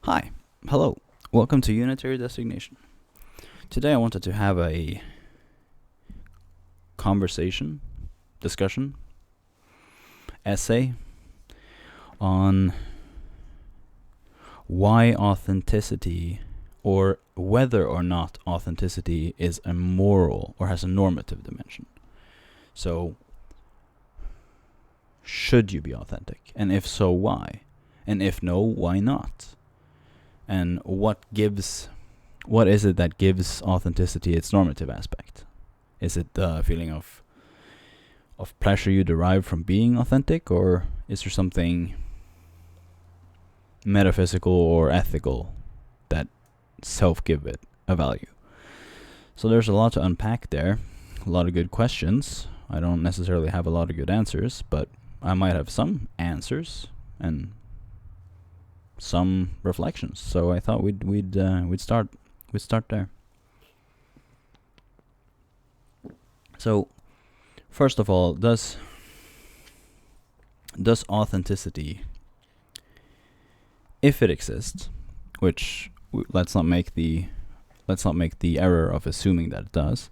Hi, hello, welcome to Unitary Designation. Today I wanted to have a conversation, discussion, essay on why authenticity, or whether or not authenticity is a moral or has a normative dimension. So, should you be authentic? And if so, why? And if no, why not? And what is it that gives authenticity its normative aspect? Is it the feeling of pleasure you derive from being authentic, or is there something metaphysical or ethical that give it a value? So there's a lot to unpack there, a lot of good questions. I don't necessarily have a lot of good answers, but I might have some answers and some reflections. So I thought we'd start there. So first of all, does authenticity, if it exists, which let's not make the error of assuming that it does,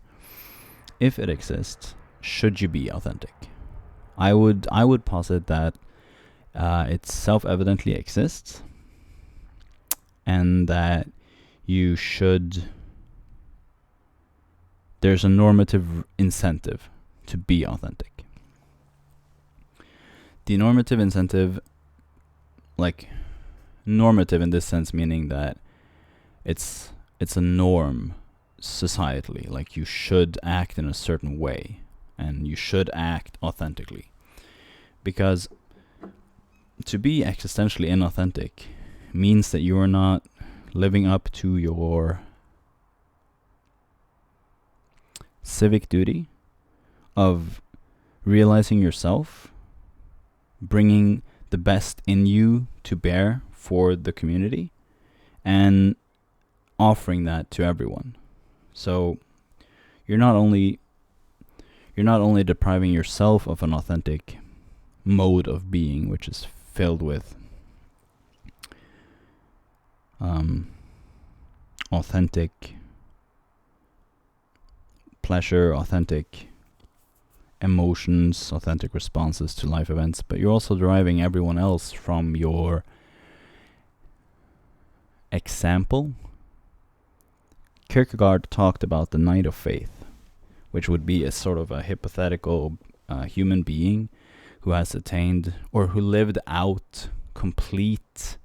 if it exists, should you be authentic? I would posit that it self-evidently exists, and that there's a normative incentive to be authentic. The normative incentive, like normative in this sense, meaning that it's a norm societally, like you should act in a certain way and you should act authentically. Because to be existentially inauthentic means that you are not living up to your civic duty of realizing yourself, bringing the best in you to bear for the community, and offering that to everyone. So you're not only depriving yourself of an authentic mode of being, which is filled with authentic pleasure, authentic emotions, authentic responses to life events, but you're also deriving everyone else from your example. Kierkegaard talked about the knight of faith, which would be a sort of a hypothetical human being who has attained or who lived out complete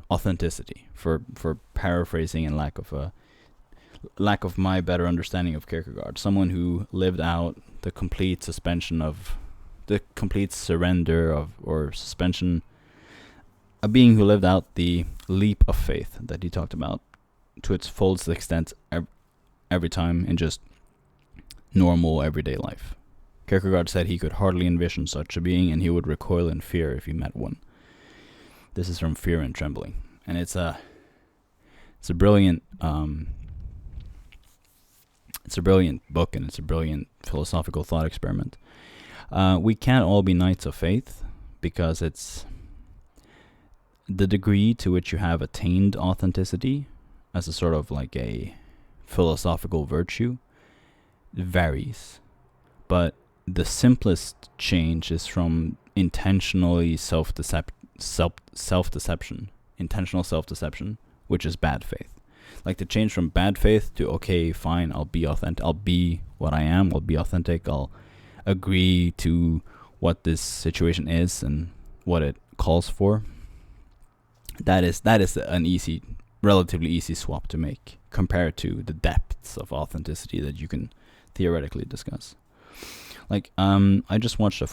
authenticity, for paraphrasing and lack of my better understanding of Kierkegaard. Someone who lived out the complete surrender of, or suspension, a being who lived out the leap of faith that he talked about to its fullest extent every time in just normal everyday life. Kierkegaard said he could hardly envision such a being, and he would recoil in fear if he met one. This is from Fear and Trembling, and it's a brilliant book, and it's a brilliant philosophical thought experiment. We can't all be knights of faith, because it's the degree to which you have attained authenticity as a sort of like a philosophical virtue varies. But the simplest change is from intentionally intentional self-deception, which is bad faith. Like the change from bad faith to, okay, fine, I'll be authentic, I'll be what I am, I'll be authentic, I'll agree to what this situation is and what it calls for. That is an relatively easy swap to make compared to the depths of authenticity that you can theoretically discuss. Like, I just watched a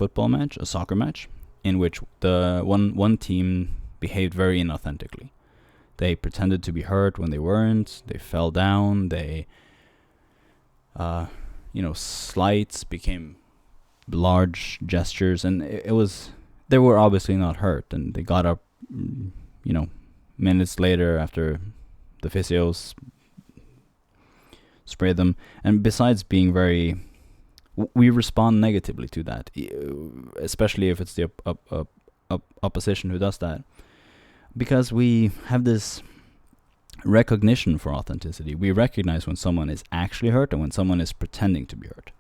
soccer match, in which the one team behaved very inauthentically. They pretended to be hurt when they weren't. They fell down. They, slights became large gestures, and they were obviously not hurt, and they got up, minutes later after the physios sprayed them. And besides being we respond negatively to that, especially if it's the opposition who does that, because we have this recognition for authenticity. We recognize when someone is actually hurt and when someone is pretending to be hurt.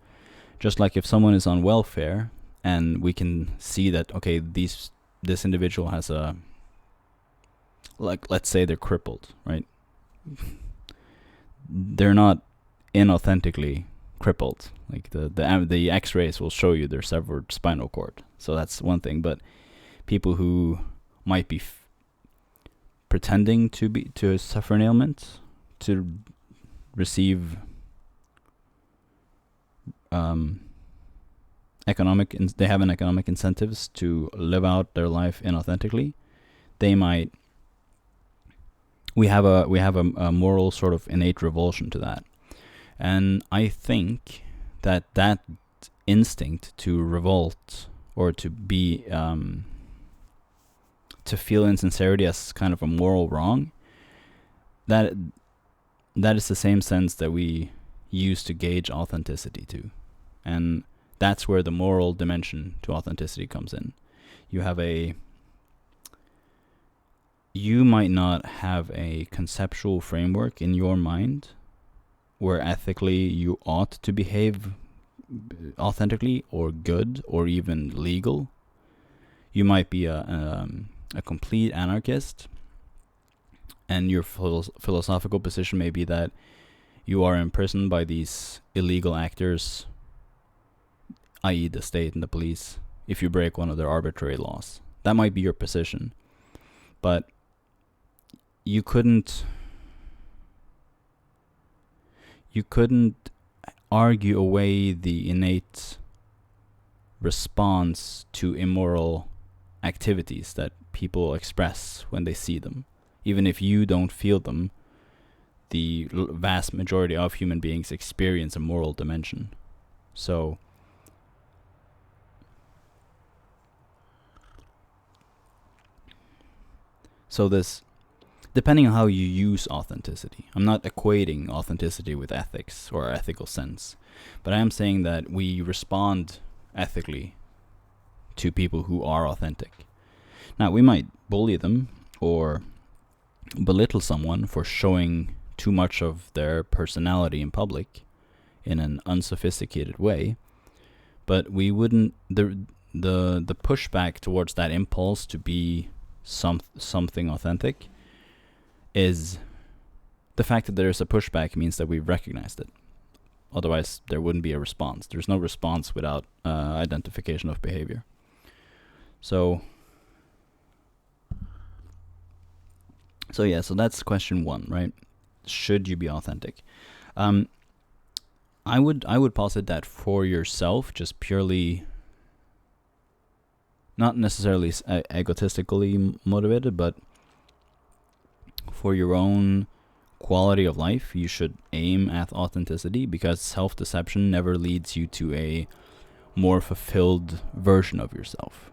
Just like if someone is on welfare and we can see that, okay, this individual has a, like, let's say they're crippled, right? They're not inauthentically crippled. Like the X-rays will show you their severed spinal cord. So that's one thing. But people who might be pretending to suffer an ailment, to receive they have an economic incentives to live out their life inauthentically. We have a moral sort of innate revulsion to that. And I think that instinct to revolt or to be to feel insincerity as kind of a moral wrong, that is the same sense that we use to gauge authenticity to. And that's where the moral dimension to authenticity comes in. You might not have a conceptual framework in your mind where ethically you ought to behave authentically or good or even legal. You might be a complete anarchist, and your philosophical position may be that you are imprisoned by these illegal actors, i.e. the state and the police, if you break one of their arbitrary laws. That might be your position. But you couldn't argue away the innate response to immoral activities that people express when they see them. Even if you don't feel them, the vast majority of human beings experience a moral dimension. So this, depending on how you use authenticity, I'm not equating authenticity with ethics or ethical sense, but I am saying that we respond ethically to people who are authentic. Now, we might bully them or belittle someone for showing too much of their personality in public in an unsophisticated way, but we wouldn't, the pushback towards that impulse to be something authentic is the fact that there's a pushback means that we've recognized it. Otherwise, there wouldn't be a response. There's no response without identification of behavior. So that's question one, right? Should you be authentic? I would posit that for yourself, just purely, not necessarily egotistically motivated, but for your own quality of life, you should aim at authenticity, because self-deception never leads you to a more fulfilled version of yourself,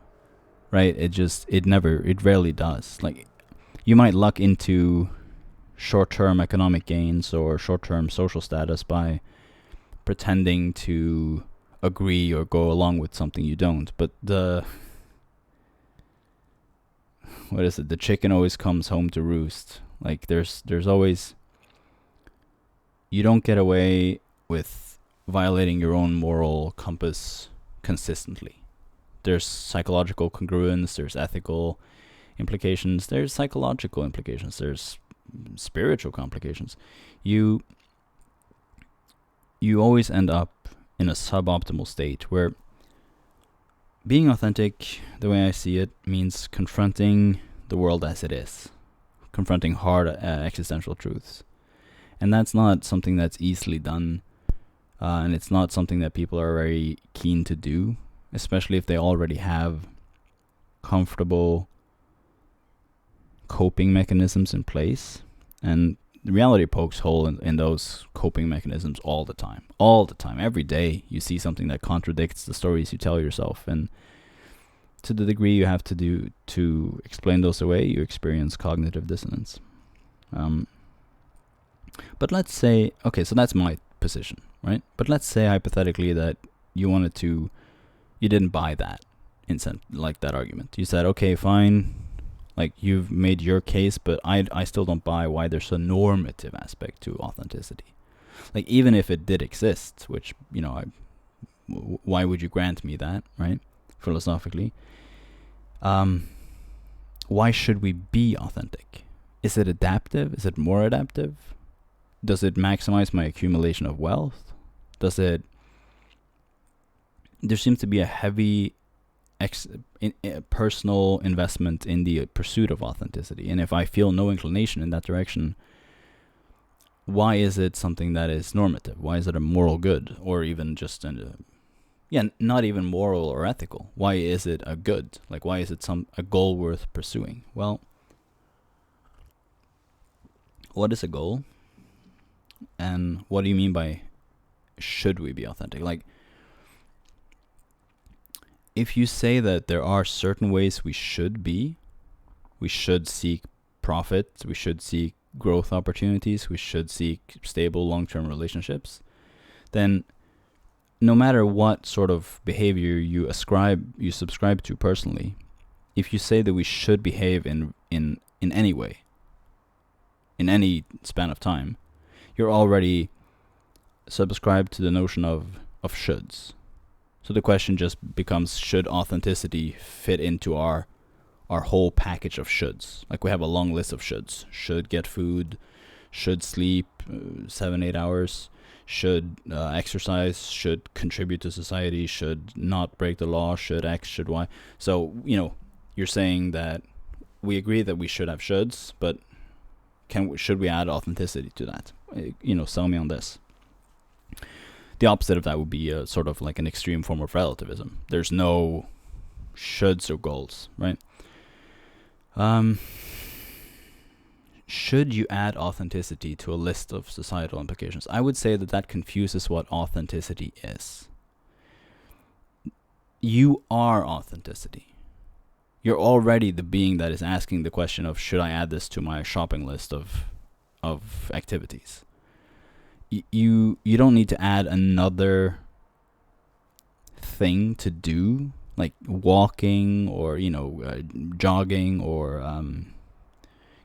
right? It rarely does. Like, you might luck into short-term economic gains or short-term social status by pretending to agree or go along with something you don't, but the chicken always comes home to roost. Like, there's always, you don't get away with violating your own moral compass consistently. There's psychological congruence, there's ethical implications, there's psychological implications, there's spiritual complications. You always end up in a suboptimal state where being authentic, the way I see it, means confronting the world as it is, confronting hard existential truths. And that's not something that's easily done, and it's not something that people are very keen to do, especially if they already have comfortable coping mechanisms in place. And the reality pokes hole in those coping mechanisms all the time. Every day you see something that contradicts the stories you tell yourself, and to the degree you have to explain those away, you experience cognitive dissonance. But let's say, okay, so that's my position, right? But let's say hypothetically that you didn't buy that like that argument. You said, okay, fine, like you've made your case, but I still don't buy why there's a normative aspect to authenticity. Like, even if it did exist, which, why would you grant me that, right? Philosophically. Why should we be authentic? Is it adaptive? Is it more adaptive? Does it maximize my accumulation of wealth? There seems to be a heavy personal investment in the pursuit of authenticity. And if I feel no inclination in that direction, why is it something that is normative? Why is it a moral good? Or even just not even moral or ethical. Why is it a good? Like, why is it a goal worth pursuing? Well, what is a goal? And what do you mean by should we be authentic? Like, if you say that there are certain ways we should seek profit, we should seek growth opportunities, we should seek stable long-term relationships, then no matter what sort of behavior you subscribe to personally, if you say that we should behave in any way, in any span of time, you're already subscribed to the notion of shoulds. So the question just becomes, should authenticity fit into our whole package of shoulds? Like, we have a long list of shoulds. Should get food, should sleep 7-8 hours, should exercise, should contribute to society, should not break the law, should X, should Y. So, you're saying that we agree that we should have shoulds, but should we add authenticity to that? Sell me on this. The opposite of that would be a sort of like an extreme form of relativism. There's no shoulds or goals, right? Should you add authenticity to a list of societal implications? I would say that confuses what authenticity is. You are authenticity. You're already the being that is asking the question of, should I add this to my shopping list of activities? You don't need to add another thing to do, like walking or jogging or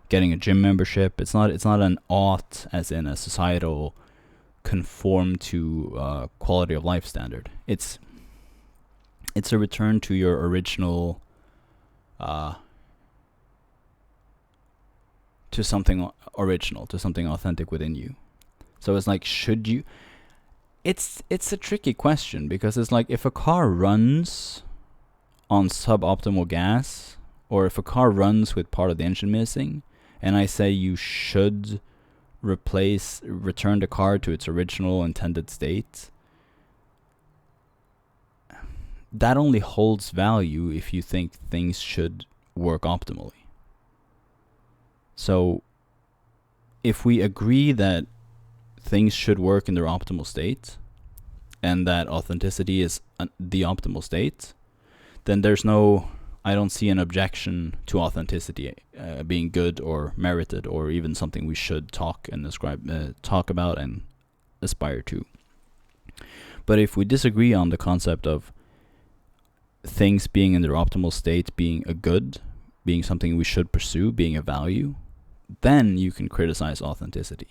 getting a gym membership. It's not an ought, as in a societal conform to quality of life standard. It's a return to your original to something original, to something authentic within you. So it's like, should you? It's a tricky question, because it's like, if a car runs on suboptimal gas, or if a car runs with part of the engine missing, and I say you should return the car to its original intended state, that only holds value if you think things should work optimally. So if we agree that things should work in their optimal state, and that authenticity is the optimal state, then I don't see an objection to authenticity being good or merited, or even something we should talk about and aspire to. But if we disagree on the concept of things being in their optimal state being a good, being something we should pursue, being a value, then you can criticize authenticity.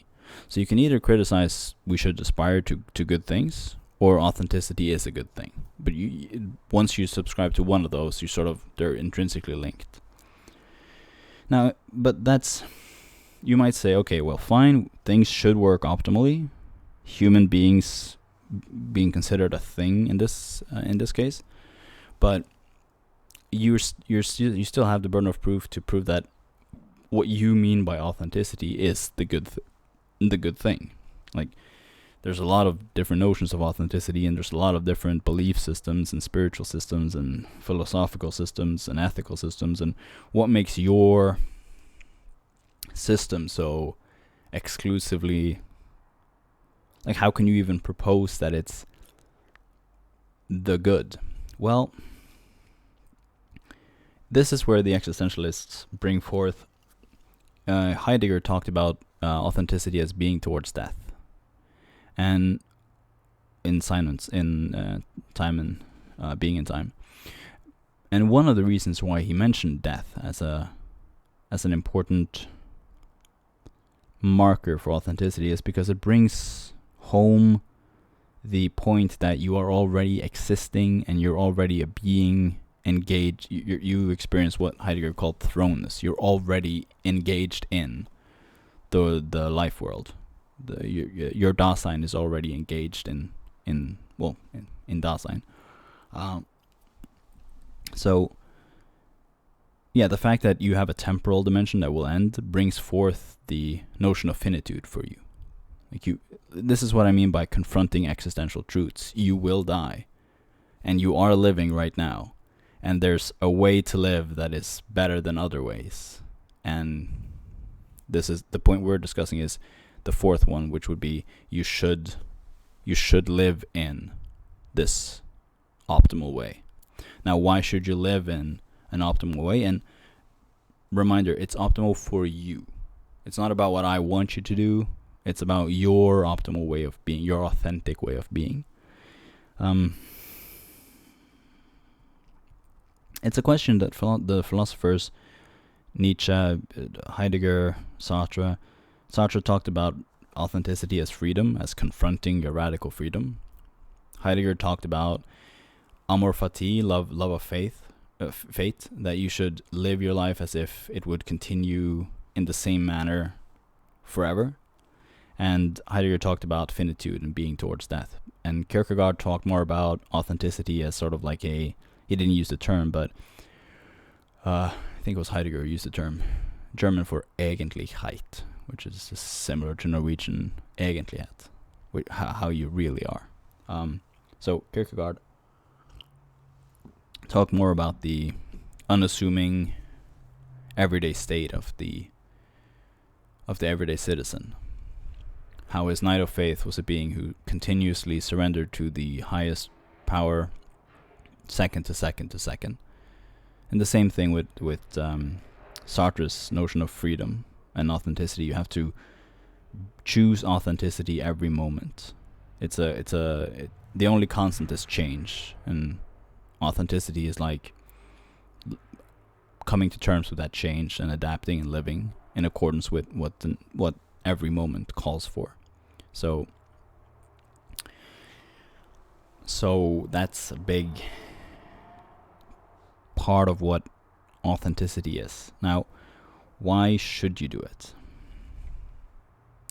So you can either criticize we should aspire to good things, or authenticity is a good thing. But once you subscribe to one of those, they're intrinsically linked. Now, but you might say, okay, well, fine, things should work optimally. Human beings being considered a thing in this case, but you still have the burden of proof to prove that what you mean by authenticity is the good thing. Like, there's a lot of different notions of authenticity, and there's a lot of different belief systems and spiritual systems and philosophical systems and ethical systems, and what makes your system so exclusively, like, how can you even propose that it's the good? Well, this is where the existentialists bring forth. Heidegger talked about authenticity as being towards death, and in silence, in time and being in time. And one of the reasons why he mentioned death as an important marker for authenticity is because it brings home the point that you are already existing and you're already a being engaged. You experience what Heidegger called thrownness. You're already engaged in the life world. Your Dasein is already engaged in Dasein. So, yeah, the fact that you have a temporal dimension that will end brings forth the notion of finitude for you. This is what I mean by confronting existential truths. You will die, and you are living right now, and there's a way to live that is better than other ways. And this is the point we're discussing, is the fourth one, which would be you should live in this optimal way. Now, why should you live in an optimal way? And reminder, it's optimal for you. It's not about what I want you to do. It's about your optimal way of being, your authentic way of being. It's a question that the philosophers Nietzsche, Heidegger, Sartre talked about authenticity as freedom, as confronting your radical freedom. Heidegger talked about amor fati, love of fate, that you should live your life as if it would continue in the same manner forever. And Heidegger talked about finitude and being towards death. And Kierkegaard talked more about authenticity as sort of like he didn't use the term, but I think it was Heidegger who used the term, German for Eigentlichkeit, which is similar to Norwegian Egentlighet, how you really are. So Kierkegaard talked more about the unassuming everyday state of the everyday citizen. How his knight of faith was a being who continuously surrendered to the highest power, second to second to second. And the same thing with Sartre's notion of freedom and authenticity. You have to choose authenticity every moment. The only constant is change, and authenticity is like coming to terms with that change and adapting and living in accordance with what every moment calls for. So that's a big part of what authenticity is. Now, why should you do it?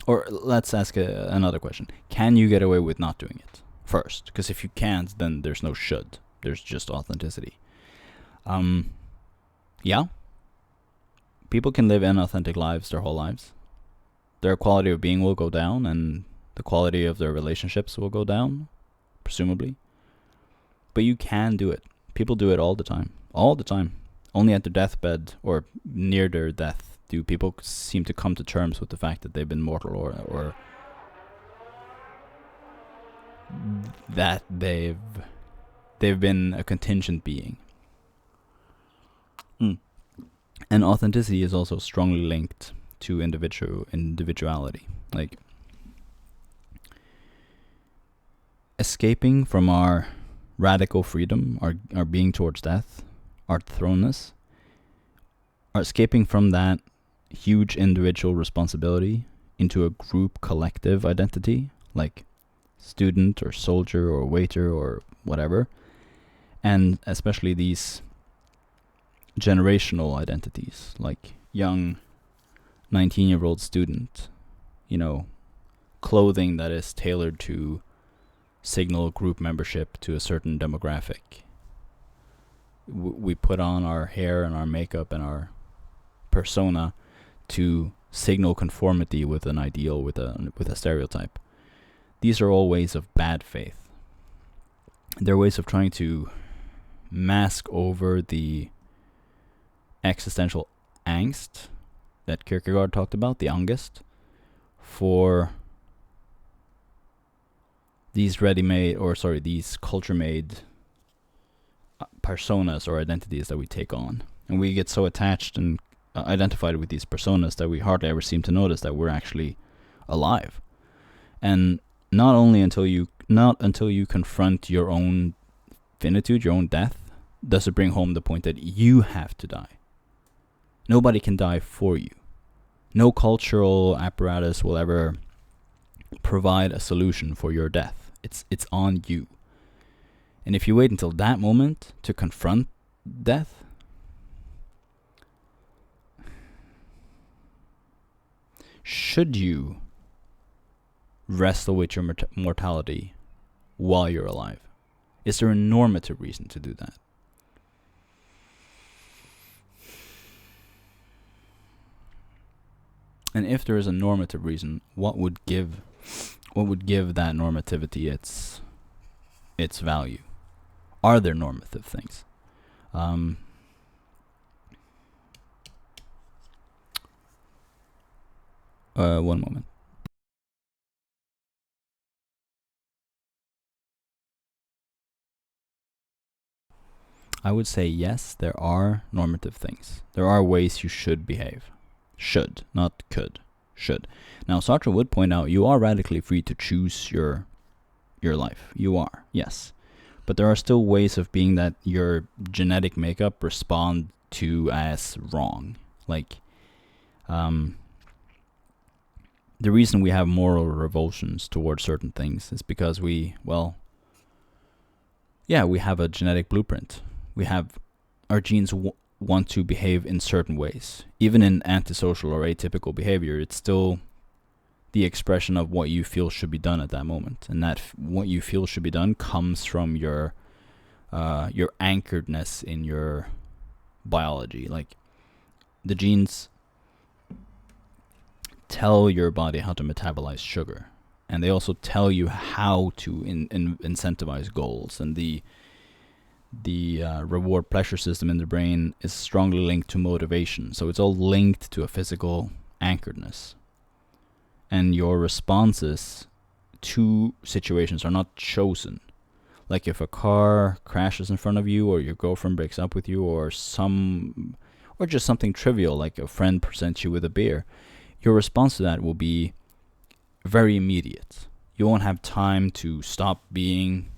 Or let's ask another question. Can you get away with not doing it first? Because if you can't, then there's no should. There's just authenticity. Yeah. People can live inauthentic lives their whole lives. Their quality of being will go down, and the quality of their relationships will go down, presumably. But you can do it. People do it all the time. All the time. Only at their deathbed or near their death do people seem to come to terms with the fact that they've been mortal, or that they've been a contingent being. And authenticity is also strongly linked to individuality. Like, escaping from our radical freedom, our being towards death, our thrownness, or escaping from that huge individual responsibility into a group collective identity, like student or soldier or waiter or whatever, and especially these generational identities, like young 19-year-old student, clothing that is tailored to signal group membership to a certain demographic. We put on our hair and our makeup and our persona to signal conformity with an ideal, with a stereotype. These are all ways of bad faith. They're ways of trying to mask over the existential angst that Kierkegaard talked about, the angst, for these these culture-made personas or identities that we take on. And we get so attached and identified with these personas that we hardly ever seem to notice that we're actually alive. And not until you confront your own finitude, your own death, does it bring home the point that you have to die. Nobody can die for you. No cultural apparatus will ever provide a solution for your death. It's on you. And if you wait until that moment to confront death, should you wrestle with your mortality while you're alive? Is there a normative reason to do that? And if there is a normative reason, what would give that normativity its value? Are there normative things? One moment. I would say yes, there are normative things. There are ways you should behave. Should, not could. Should. Now, Sartre would point out you are radically free to choose your life. You are, yes. But there are still ways of being that your genetic makeup respond to as wrong. Like, the reason we have moral revulsions towards certain things is because we have a genetic blueprint. We have our genes want to behave in certain ways. Even in antisocial or atypical behavior, it's still the expression of what you feel should be done at that moment. And that what you feel should be done comes from your anchoredness in your biology. Like, the genes tell your body how to metabolize sugar, and they also tell you how to incentivize goals. And the reward pleasure system in the brain is strongly linked to motivation. So it's all linked to a physical anchoredness. And your responses to situations are not chosen. Like if a car crashes in front of you, or your girlfriend breaks up with you, or just something trivial like a friend presents you with a beer, your response to that will be very immediate. You won't have time to stop being,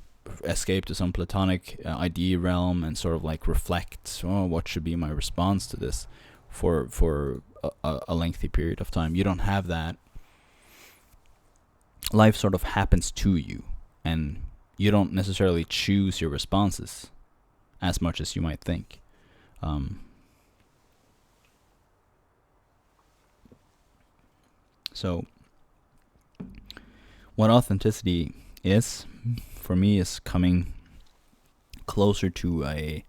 escape to some platonic idea realm and sort of like reflect, what should be my response to this for a lengthy period of time. You don't have that. Life sort of happens to you, and you don't necessarily choose your responses as much as you might think. So what authenticity is, for me, is coming closer to a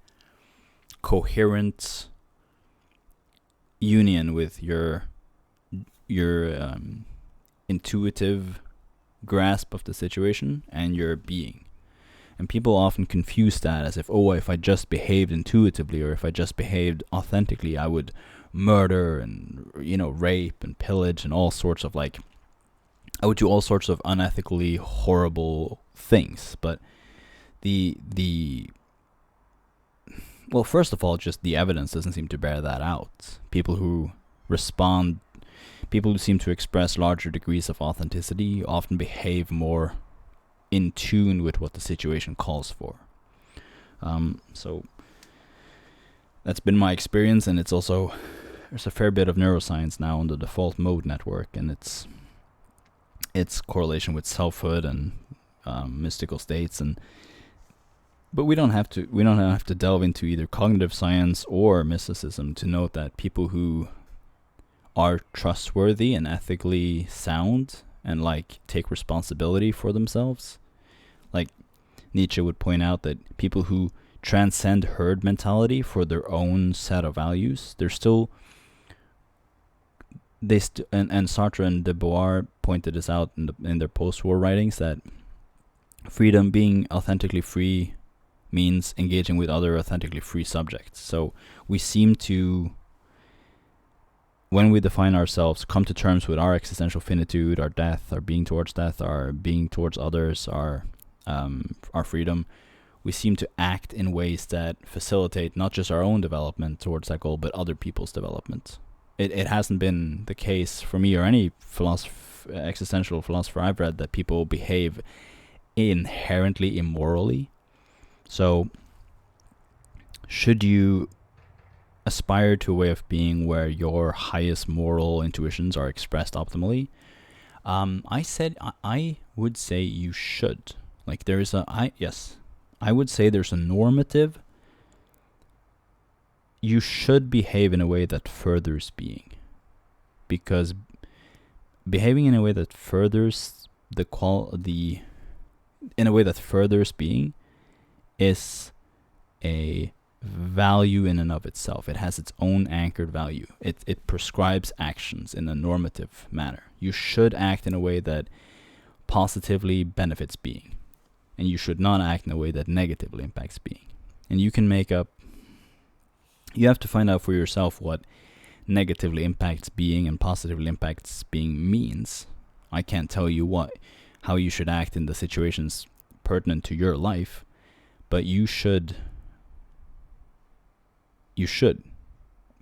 coherent union with your intuitive grasp of the situation and your being. And people often confuse that as if I just behaved intuitively, or if I just behaved authentically, I would murder and rape and pillage and all sorts of I would do all sorts of unethically horrible things. But first of all, just the evidence doesn't seem to bear that out. People who seem to express larger degrees of authenticity often behave more in tune with what the situation calls for. So that's been my experience, and it's also, there's a fair bit of neuroscience now on the default mode network, and its correlation with selfhood and mystical states. But we don't have to delve into either cognitive science or mysticism to note that people who are trustworthy and ethically sound and take responsibility for themselves, like Nietzsche would point out that people who transcend herd mentality for their own set of values, they're still and Sartre and de Beauvoir pointed this out in their post-war writings, that freedom, being authentically free, means engaging with other authentically free subjects. So we seem to, when we define ourselves, come to terms with our existential finitude, our death, our being towards death, our being towards others, our freedom. We seem to act in ways that facilitate not just our own development towards that goal, but other people's development. It hasn't been the case for me or any existential philosopher I've read that people behave inherently immorally. So should you aspire to a way of being where your highest moral intuitions are expressed optimally? I would say you should. Like I would say there's a normative. You should behave in a way that furthers being, because behaving in a way that furthers in a way that furthers being is a value in and of itself. It has its own anchored value. It prescribes actions in a normative manner. You should act in a way that positively benefits being, and you should not act in a way that negatively impacts being. And you have to find out for yourself what negatively impacts being and positively impacts being means. I can't tell you how you should act in the situations pertinent to your life, but you should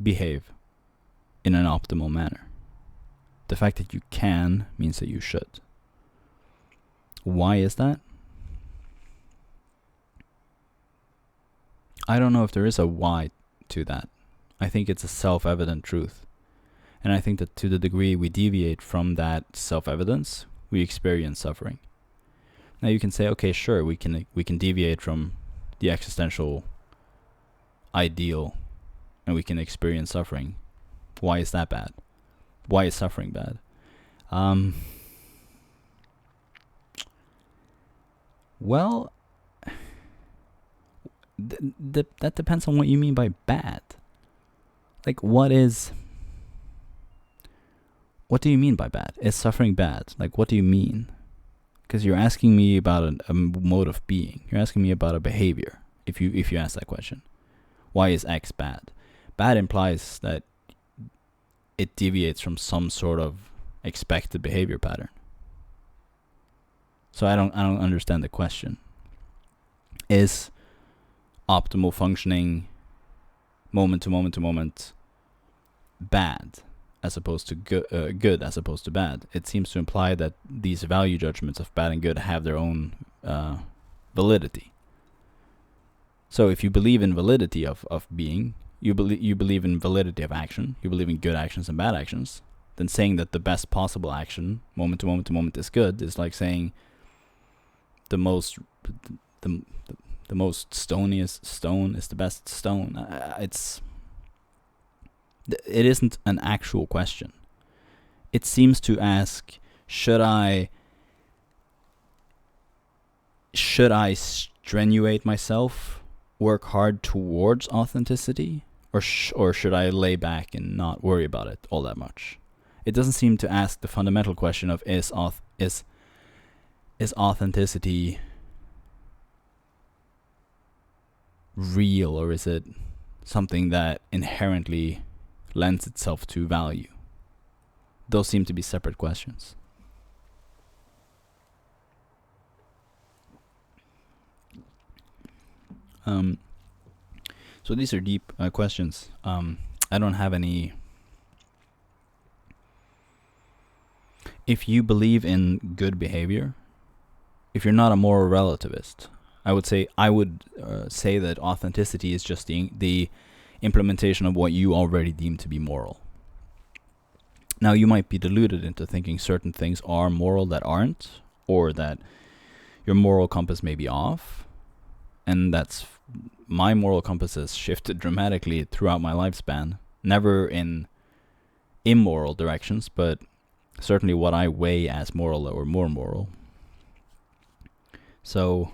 behave in an optimal manner. The fact that you can means that you should. Why is that? I don't know if there is a why to that. I think it's a self-evident truth. And I think that to the degree we deviate from that self-evidence, we experience suffering. Now you can say, okay, sure, we can deviate from the existential ideal and we can experience suffering. Why is that bad? Why is suffering bad? Well, that depends on what you mean by bad. Like, what do you mean by bad? Is suffering bad? Like, what do you mean? Because you're asking me about a mode of being. You're asking me about a behavior. If you ask that question, why is X bad? Bad implies that it deviates from some sort of expected behavior pattern. So I don't understand the question. Is optimal functioning moment to moment bad as opposed to good as opposed to bad? It seems to imply that these value judgments of bad and good have their own validity. So if you believe in validity of being, you believe in validity of action, you believe in good actions and bad actions, then saying that the best possible action moment to moment is good is like saying the most stoniest stone is the best stone. It isn't an actual question. It seems to ask, should I strenuate myself, work hard towards authenticity, or should I lay back and not worry about it all that much? It doesn't seem to ask the fundamental question of is authenticity real, or is it something that inherently lends itself to value? Those seem to be separate questions. So these are deep questions. I don't have any. If you believe in good behavior, if you're not a moral relativist, I would say that authenticity is just the implementation of what you already deem to be moral. Now, you might be deluded into thinking certain things are moral that aren't, or that your moral compass may be off, and my moral compass has shifted dramatically throughout my lifespan, never in immoral directions, but certainly what I weigh as moral or more moral. So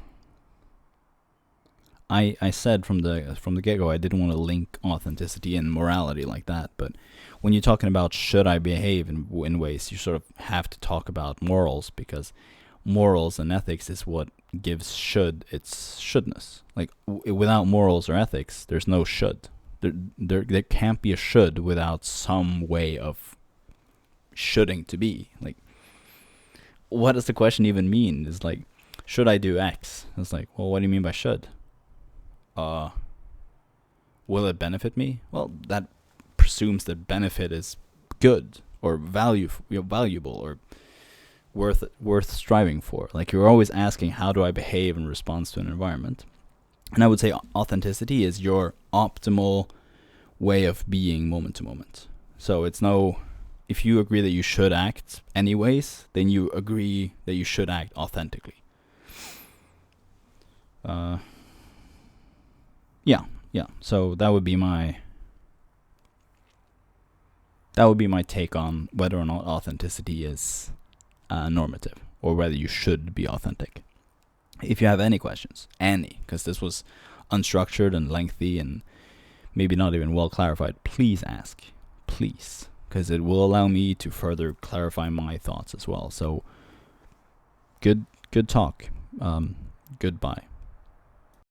I said from the get-go I didn't want to link authenticity and morality like that, but when you're talking about should I behave in ways, you sort of have to talk about morals, because morals and ethics is what gives should its shouldness. Like without morals or ethics, there's no should. There can't be a should without some way of shoulding to be. Like, what does the question even mean? It's like, should I do X? It's like, well, what do you mean by should? Will it benefit me? Well, that presumes that benefit is good or valuable or worth striving for. Like, you're always asking, how do I behave in response to an environment? And I would say authenticity is your optimal way of being moment to moment. So it's no, if you agree that you should act anyways, then you agree that you should act authentically. Yeah. So that would be my take on whether or not authenticity is normative, or whether you should be authentic. If you have any questions, because this was unstructured and lengthy and maybe not even well clarified, please ask. Please. Because it will allow me to further clarify my thoughts as well. So, good talk. Goodbye.